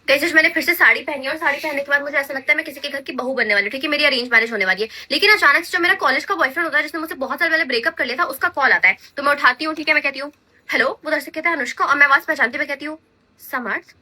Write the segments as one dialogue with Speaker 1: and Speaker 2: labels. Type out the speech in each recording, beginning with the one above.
Speaker 1: कैसे मैंने फिर से साड़ी पहनी और साड़ी पहनने के बाद मुझे ऐसा लगता है मैं किसी के घर की बहू बनने वाली हूँ, ठीक है, मेरी अरेंज मैरिज होने वाली है। लेकिन अचानक से जो मेरा कॉलेज का बॉयफ्रेंड होता है जिसने मुझसे बहुत साल पहले ब्रेकअप कर लिया था, उसका कॉल आता है। तो मैं उठाती हूँ, ठीक है, मैं कहती हूँ हेलो, उधर से कहता है अनुष्का, और मैं आवाज पहचानती हुई कहती हूँ समर्थ,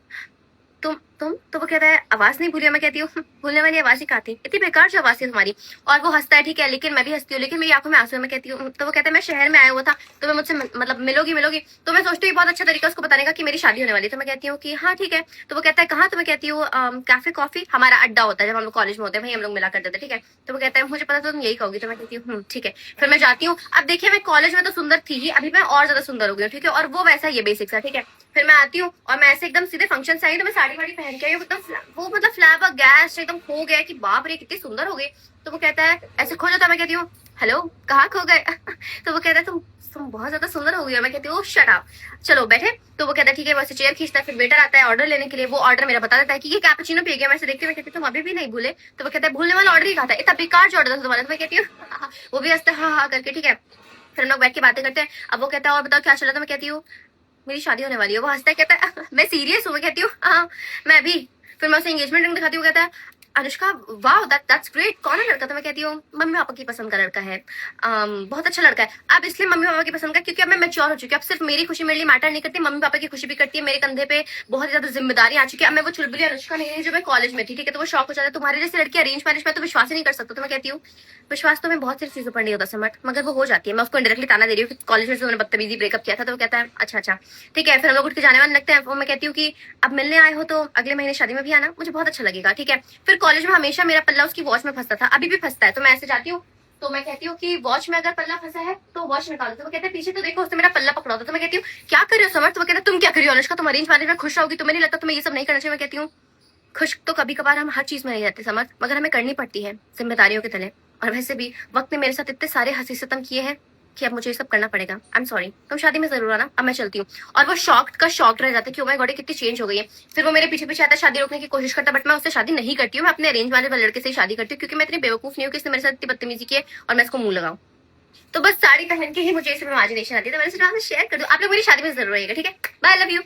Speaker 1: तुम तो वो कहता है आवाज नहीं भूलिया। मैं कहती हूँ भूलने वाली आवाज ही कहा थी, इतनी बेकार जो आवाज थी तुम्हारी। और वो हंसता है, ठीक है, लेकिन मैं भी हंसती हूँ, लेकिन मेरी आंखों में आंसू है। मैं कहती हूँ, तो वो कहता है मैं शहर में आया हुआ था, तो मैं मुझसे मतलब मिलोगी। तो मैं सोचती हूँ बहुत अच्छा तरीका उसको बताने का कि मेरी शादी होने वाली है। तो मैं कहती हूँ कि हाँ ठीक है। तो वो कहता है कहाँ? तो मैं कहती हूँ कैफे कॉफी, हमारा अड्डा होता है जब हम लोग कॉलेज में होते हैं, वहीं हम लोग मिला करते थे, ठीक है। तो वो कहता है मुझे पता था तुम यही कहोगी। तो मैं कहती हूँ ठीक है। फिर मैं जाती हूँ। अब देखिए मैं कॉलेज में तो सुंदर थी ही, अभी मैं और ज्यादा सुंदर हो गई हूँ, ठीक है, और वो वैसा ये बेसिक्स है, ठीक है। फिर मैं आती हूँ और मैं ऐसे एकदम सीधे फंक्शन से आई, तो मैं साड़ी वाड़ी पहन के आई हूँ, एकदम वो मतलब फ्लैवर गैस एकदम खो गया कि बाप रे कितनी सुंदर हो गई। तो वो कहता है ऐसे खो जाता है। मैं कहती हूँ हेलो, कहाँ खो गए? तो वो कहता है तुम बहुत ज्यादा सुंदर हो गई हो। मैं कहती हूँ शट अप, चलो बैठे। तो वो कहता है ठीक है, वैसे चेयर खींचता है। फिर वेटर आता है ऑर्डर लेने के लिए, वो ऑर्डर मेरा बता देता है कि ये कैपुचिनो पी गया। मैं ऐसे देखती हूँ, मैं कहती हूँ तुम अभी भी नहीं भूले? तो वो कहता है भूलने वाला ऑर्डर ही कहा था, इतना बेकार जो ऑर्डर था तुम्हारा। तो मैं कहती हूँ वो भी हंसता है हाँ हाँ करके, ठीक है। फिर हम लोग बैठ के बातें करते हैं। अब वो कहता है और बताओ क्या चला था। मैं कहती हूँ मेरी शादी होने वाली है। वो हंसता है, कहता है मैं सीरियस हूँ। मैं कहती हूँ हाँ मैं भी। फिर मैं उसे एंगेजमेंट रिंग दिखाती हूँ, कहता है अनुष्का वाह दैट्स ग्रेट, कौन है लड़का? तो मैं कहती हूँ मम्मी पापा की पसंद का लड़का है, बहुत अच्छा लड़का है। अब इसलिए मम्मी पापा की पसंद का क्योंकि अब मैं मैच्योर हो चुकी हूँ। अब सिर्फ मेरी खुशी मेरे लिए मैटर नहीं करती, मम्मी पापा की खुशी भी करती है। मेरे कंधे पे बहुत ज्यादा जिम्मेदारी आ चुकी है। अब मैं वो चुलबुली अनुष्का नहीं है जो मैं कॉलेज में थी, ठीक है। तो वो शौक हो जाता है तुम्हारे जैसे लड़की अरेंज मैरिज में तो विश्वास ही नहीं कर सकता। तो मैं कहती हूँ विश्वास तो मैं बहुत सारी चीजों पर नहीं होता समर्थ, मगर वो हो जाती है। मैं उसको इंडायरेक्टली ताना दे रही हूँ कि कॉलेज में उन्होंने बदतमीजी ब्रेकअप किया था। तो वो कहता है अच्छा ठीक है। फिर हम लोग उठ के जाने वाले लगते हैं। वो मैं कहती हूँ कि अब मिलने आए हो तो अगले महीने शादी में भी आना, मुझे बहुत अच्छा लगेगा, ठीक है। फिर कॉलेज में हमेशा मेरा पल्ला उसकी वॉच में फंसता था, अभी भी फंसता है। तो मैं ऐसे जाती हूँ, तो मैं कहती हूँ कि वॉच में अगर पल्ला फंसा है तो वॉच निकालो। तो वो कहते हैं पीछे तो देखो, उसने मेरा पल्ला पकड़ा होता। तो मैं कहती हूँ क्या कर रहे हो समर्थ? तो वो कहता है तुम क्या कर रही हो अनुष्का, तुम अरेंज मैरिज में खुश रहोगी, तुम्हें नहीं लगता तुम्हें ये सब नहीं करना चाहिए? मैं कहती हूँ खुश तो कभी कभार हम हर चीज में नहीं रहते समर्थ, मगर हमें करनी पड़ती है जिम्मेदारियों के तले। और वैसे भी वक्त ने मेरे साथ इतने सारे हंसी सितम किए हैं कि अब मुझे ये सब करना पड़ेगा। आई एम सॉरी, तुम शादी में जरूर आना, अब मैं चलती हूँ। और वो शॉक्ड रह जाता है कि ओ माय गॉड कितनी चेंज हो गई है। फिर वो मेरे पीछे पीछे आता है, शादी रोकने की कोशिश करता है, बट मैं उससे शादी नहीं करती हूँ। मैं अपने अरेंज मैरिज वाले लड़के से ही शादी करती हूँ क्योंकि मैं इतनी बेवकूफ नहीं हूँ कि इसने मेरे साथ इतनी बदतमीजी की है और मैं इसको मुंह लगाऊं। तो बस साड़ी पहन के ही मुझे इसमें इमेजिनेशन आती है। तो मैंने सोचा शेयर कर दूं, आप लोग मेरी शादी में जरूर आइएगा, ठीक है। Bye, love you.